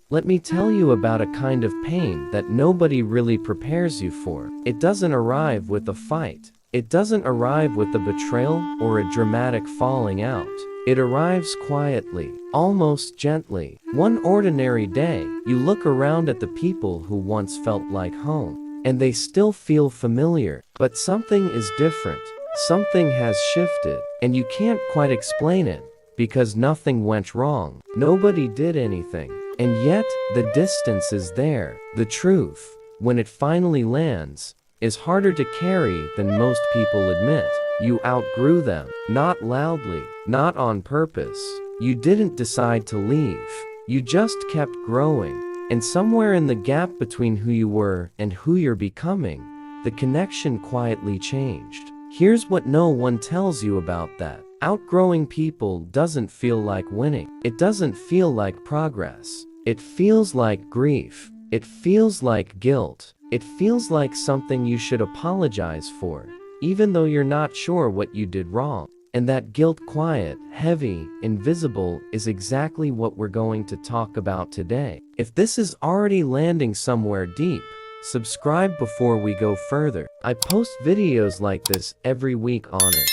Let me tell you about a kind of pain that nobody really prepares you for. It doesn't arrive with a fight. It doesn't arrive with a betrayal or a dramatic falling out. It arrives quietly, almost gently. One ordinary day, you look around at the people who once felt like home, and they still feel familiar, but something is different. Something has shifted, and you can't quite explain it, because nothing went wrong. Nobody did anything. And yet, the distance is there. The truth, when it finally lands, is harder to carry than most people admit. You outgrew them, not loudly, not on purpose. You didn't decide to leave. You just kept growing. And somewhere in the gap between who you were and who you're becoming, the connection quietly changed. Here's what no one tells you about that. Outgrowing people doesn't feel like winning. It doesn't feel like progress. It feels like grief. It feels like guilt. It feels like something you should apologize for, even though you're not sure what you did wrong. And that guilt, quiet, heavy, invisible, is exactly what we're going to talk about today. If this is already landing somewhere deep, subscribe before we go further. I post videos like this every week, honest,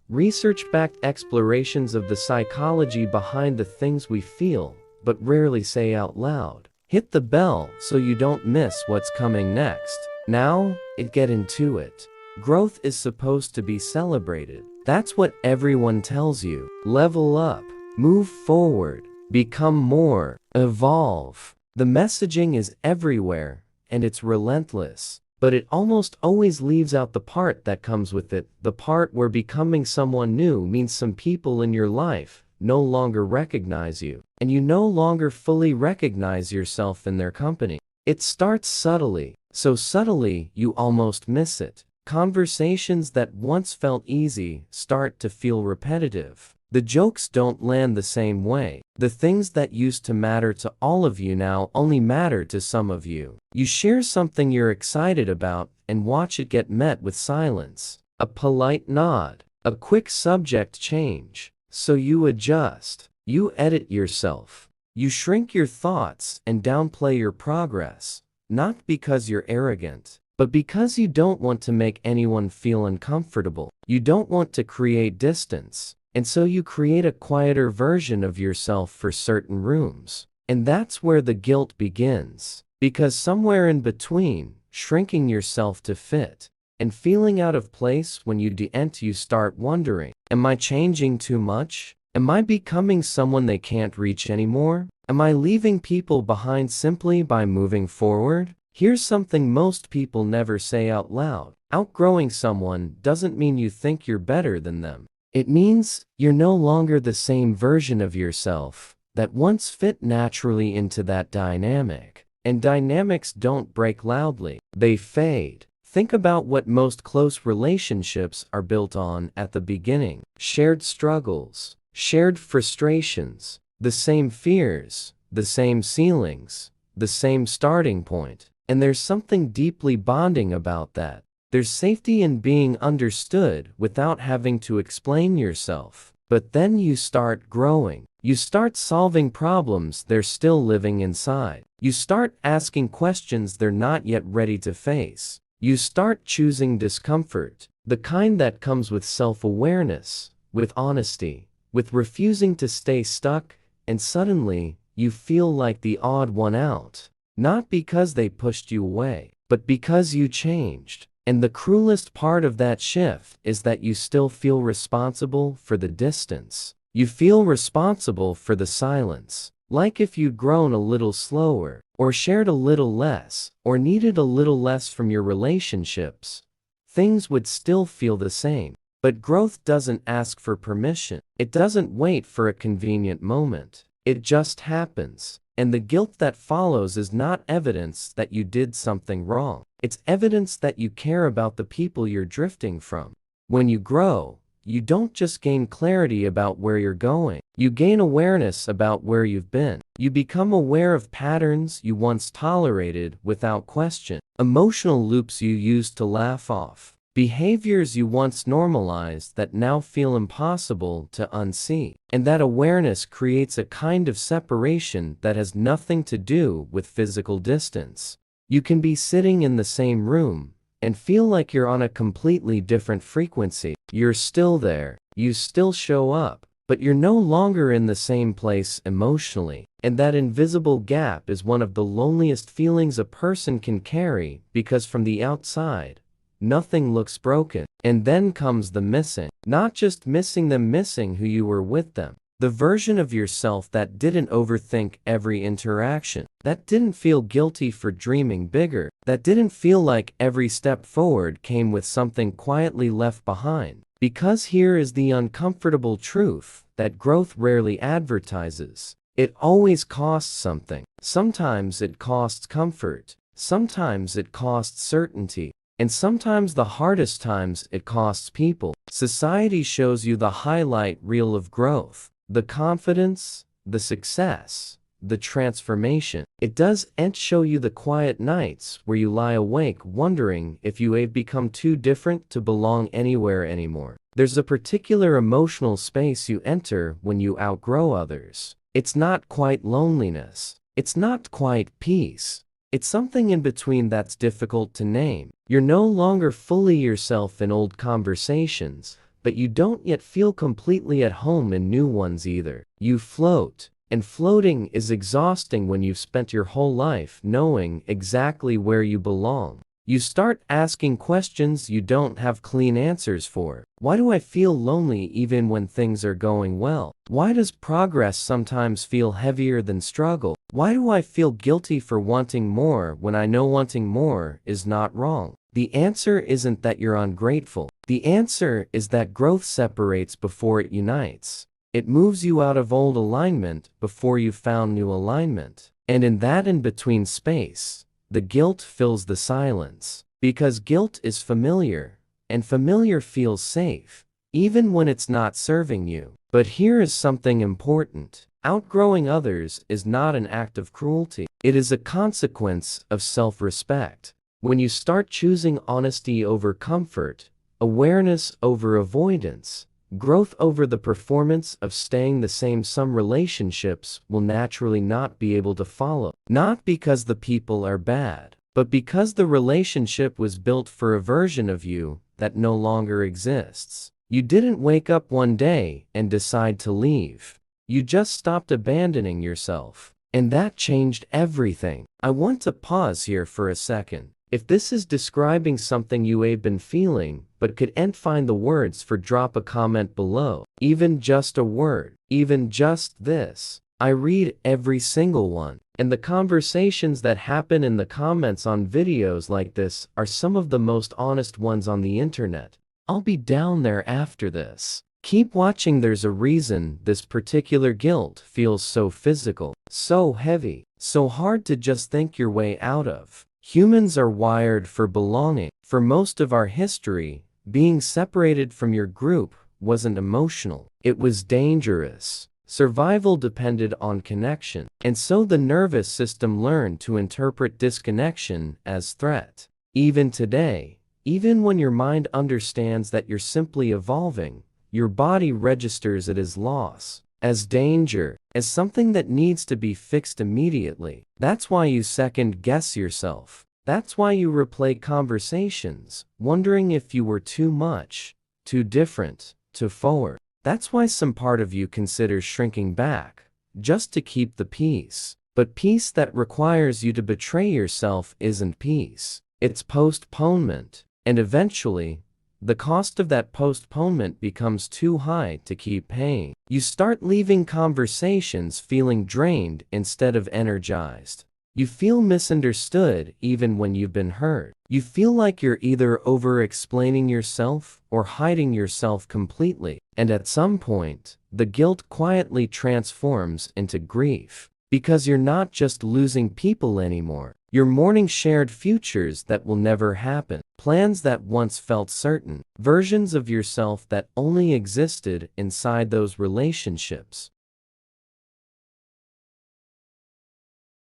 research-backed explorations of the psychology behind the things we feel, but rarely say out loud. Hit the bell so you don't miss what's coming next. Now, get into it. Growth is supposed to be celebrated. That's what everyone tells you. Level up, move forward, become more, evolve. The messaging is everywhere, and it's relentless. But it almost always leaves out the part that comes with it, the part where becoming someone new means some people in your life no longer recognize you, and you no longer fully recognize yourself in their company. It starts subtly, so subtly you almost miss it. Conversations that once felt easy start to feel repetitive. The jokes don't land the same way. The things that used to matter to all of you now only matter to some of you. You share something you're excited about and watch it get met with silence. A polite nod, a quick subject change. So you adjust. You edit yourself. You shrink your thoughts and downplay your progress. Not because you're arrogant, but because you don't want to make anyone feel uncomfortable. You don't want to create distance. And so you create a quieter version of yourself for certain rooms. And that's where the guilt begins. Because somewhere in between, shrinking yourself to fit and feeling out of place when you de-ent, you start wondering, am I changing too much? Am I becoming someone they can't reach anymore? Am I leaving people behind simply by moving forward? Here's something most people never say out loud. Outgrowing someone doesn't mean you think you're better than them. It means you're no longer the same version of yourself that once fit naturally into that dynamic. And dynamics don't break loudly, they fade. Think about what most close relationships are built on at the beginning. Shared struggles, shared frustrations, the same fears, the same ceilings, the same starting point. And there's something deeply bonding about that. There's safety in being understood without having to explain yourself. But then you start growing. You start solving problems they're still living inside. You start asking questions they're not yet ready to face. You start choosing discomfort, the kind that comes with self-awareness, with honesty, with refusing to stay stuck, and suddenly, you feel like the odd one out. Not because they pushed you away, but because you changed. And the cruelest part of that shift is that you still feel responsible for the distance. You feel responsible for the silence. Like if you'd grown a little slower, or shared a little less, or needed a little less from your relationships, things would still feel the same. But growth doesn't ask for permission. It doesn't wait for a convenient moment. It just happens. And the guilt that follows is not evidence that you did something wrong. It's evidence that you care about the people you're drifting from. When you grow, you don't just gain clarity about where you're going. You gain awareness about where you've been. You become aware of patterns you once tolerated without question. Emotional loops you used to laugh off. Behaviors you once normalized that now feel impossible to unsee. And that awareness creates a kind of separation that has nothing to do with physical distance. You can be sitting in the same room and feel like you're on a completely different frequency. You're still there, you still show up, but you're no longer in the same place emotionally. And that invisible gap is one of the loneliest feelings a person can carry, because from the outside, nothing looks broken. And then comes the missing. Not just missing them, missing who you were with them. The version of yourself that didn't overthink every interaction, that didn't feel guilty for dreaming bigger, that didn't feel like every step forward came with something quietly left behind. Because here is the uncomfortable truth that growth rarely advertises. It always costs something. Sometimes it costs comfort. Sometimes it costs certainty. And sometimes, the hardest times, it costs people. Society shows you the highlight reel of growth. The confidence, the success, the transformation. It doesn't show you the quiet nights where you lie awake wondering if you have become too different to belong anywhere anymore. There's a particular emotional space you enter when you outgrow others. It's not quite loneliness. It's not quite peace. It's something in between that's difficult to name. You're no longer fully yourself in old conversations, but you don't yet feel completely at home in new ones either. You float, and floating is exhausting when you've spent your whole life knowing exactly where you belong. You start asking questions you don't have clean answers for. Why do I feel lonely even when things are going well? Why does progress sometimes feel heavier than struggle? Why do I feel guilty for wanting more when I know wanting more is not wrong? The answer isn't that you're ungrateful. The answer is that growth separates before it unites. It moves you out of old alignment before you've found new alignment. And in that in-between space, the guilt fills the silence. Because guilt is familiar, and familiar feels safe, even when it's not serving you. But here is something important. Outgrowing others is not an act of cruelty. It is a consequence of self-respect. When you start choosing honesty over comfort, awareness over avoidance, growth over the performance of staying the same, some relationships will naturally not be able to follow. Not because the people are bad, but because the relationship was built for a version of you that no longer exists. You didn't wake up one day and decide to leave. You just stopped abandoning yourself. And that changed everything. I want to pause here for a second. If this is describing something you have been feeling but couldn't find the words for, drop a comment below. Even just a word. Even just this. I read every single one. And the conversations that happen in the comments on videos like this are some of the most honest ones on the internet. I'll be down there after this. Keep watching. There's a reason this particular guilt feels so physical, so heavy, so hard to just think your way out of. Humans are wired for belonging. For most of our history, being separated from your group wasn't emotional. It was dangerous. Survival depended on connection. And so the nervous system learned to interpret disconnection as threat. Even today, even when your mind understands that you're simply evolving, your body registers it as loss, as danger, as something that needs to be fixed immediately. That's why you second-guess yourself. That's why you replay conversations, wondering if you were too much, too different, too forward. That's why some part of you considers shrinking back, just to keep the peace. But peace that requires you to betray yourself isn't peace. It's postponement. And eventually, the cost of that postponement becomes too high to keep paying. You start leaving conversations feeling drained instead of energized. You feel misunderstood even when you've been heard. You feel like you're either over-explaining yourself or hiding yourself completely. And at some point, the guilt quietly transforms into grief. Because you're not just losing people anymore. You're mourning shared futures that will never happen. Plans that once felt certain. Versions of yourself that only existed inside those relationships.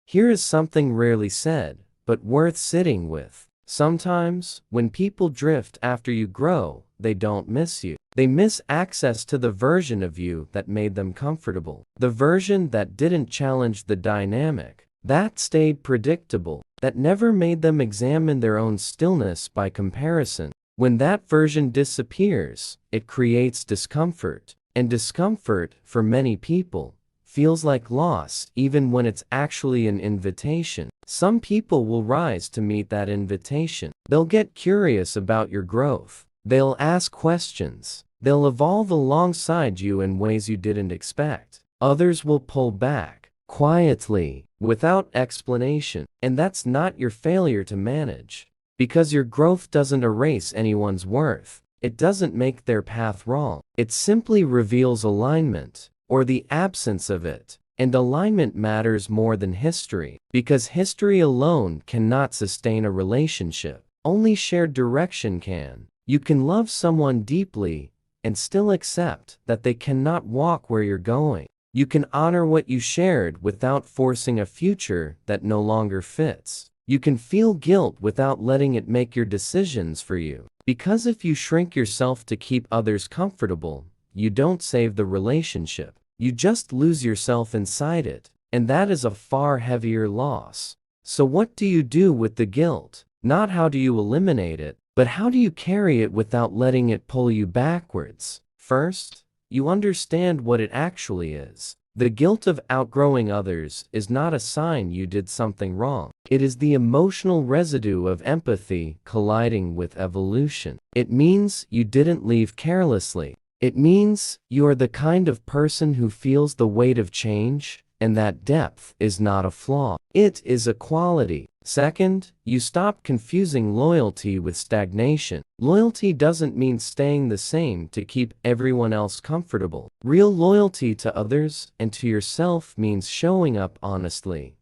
Here is something rarely said, but worth sitting with. Sometimes, when people drift after you grow, they don't miss you. They miss access to the version of you that made them comfortable. The version that didn't challenge the dynamic, that stayed predictable, that never made them examine their own stillness by comparison. When that version disappears, it creates discomfort. And discomfort, for many people, feels like loss even when it's actually an invitation. Some people will rise to meet that invitation. They'll get curious about your growth. They'll ask questions. They'll evolve alongside you in ways you didn't expect. Others will pull back, quietly, without explanation. And that's not your failure to manage. Because your growth doesn't erase anyone's worth. It doesn't make their path wrong. It simply reveals alignment, or the absence of it. And alignment matters more than history, because history alone cannot sustain a relationship. Only shared direction can. You can love someone deeply and still accept that they cannot walk where you're going. You can honor what you shared without forcing a future that no longer fits. You can feel guilt without letting it make your decisions for you. Because if you shrink yourself to keep others comfortable, you don't save the relationship. You just lose yourself inside it. And that is a far heavier loss. So what do you do with the guilt? Not how do you eliminate it, but how do you carry it without letting it pull you backwards? First, you understand what it actually is. The guilt of outgrowing others is not a sign you did something wrong. It is the emotional residue of empathy colliding with evolution. It means you didn't leave carelessly. It means you are the kind of person who feels the weight of change, and that depth is not a flaw. It is a quality. Second, you stop confusing loyalty with stagnation. Loyalty doesn't mean staying the same to keep everyone else comfortable. Real loyalty to others and to yourself means showing up honestly,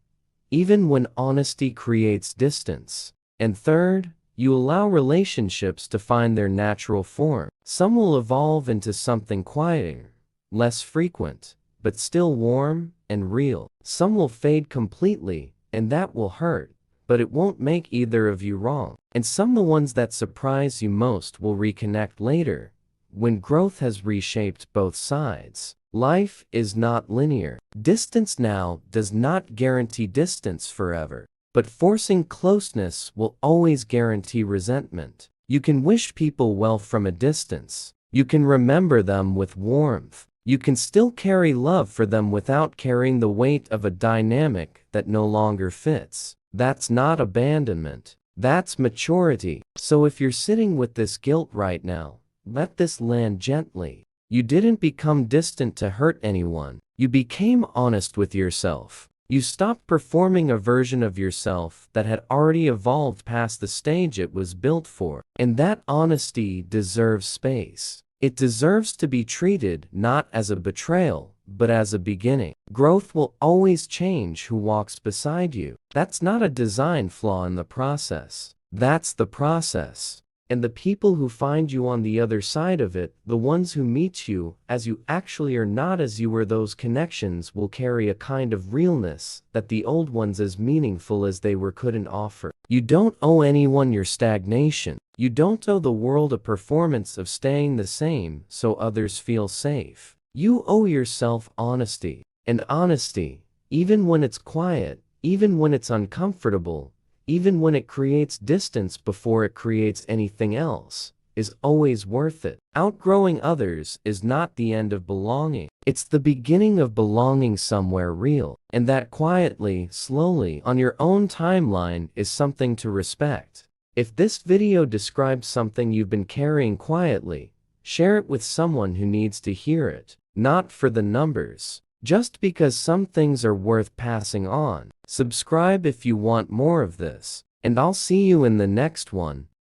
even when honesty creates distance. And third, you allow relationships to find their natural form. Some will evolve into something quieter, less frequent, but still warm and real. Some will fade completely, and that will hurt, but it won't make either of you wrong. And some, the ones that surprise you most, will reconnect later, when growth has reshaped both sides. Life is not linear. Distance now does not guarantee distance forever, but forcing closeness will always guarantee resentment. You can wish people well from a distance. You can remember them with warmth. You can still carry love for them without carrying the weight of a dynamic that no longer fits. That's not abandonment. That's maturity. So if you're sitting with this guilt right now, let this land gently. You didn't become distant to hurt anyone. You became honest with yourself. You stopped performing a version of yourself that had already evolved past the stage it was built for. And that honesty deserves space. It deserves to be treated not as a betrayal, but as a beginning. Growth will always change who walks beside you. That's not a design flaw in the process. That's the process. And the people who find you on the other side of it, the ones who meet you as you actually are, not as you were, those connections will carry a kind of realness that the old ones, as meaningful as they were, couldn't offer. You don't owe anyone your stagnation. You don't owe the world a performance of staying the same so others feel safe. You owe yourself honesty. And honesty, even when it's quiet, even when it's uncomfortable, even when it creates distance before it creates anything else, is always worth it. Outgrowing others is not the end of belonging. It's the beginning of belonging somewhere real. And that quietly, slowly, on your own timeline is something to respect. If this video describes something you've been carrying quietly, share it with someone who needs to hear it. Not for the numbers, just because some things are worth passing on. Subscribe if you want more of this, and I'll see you in the next one.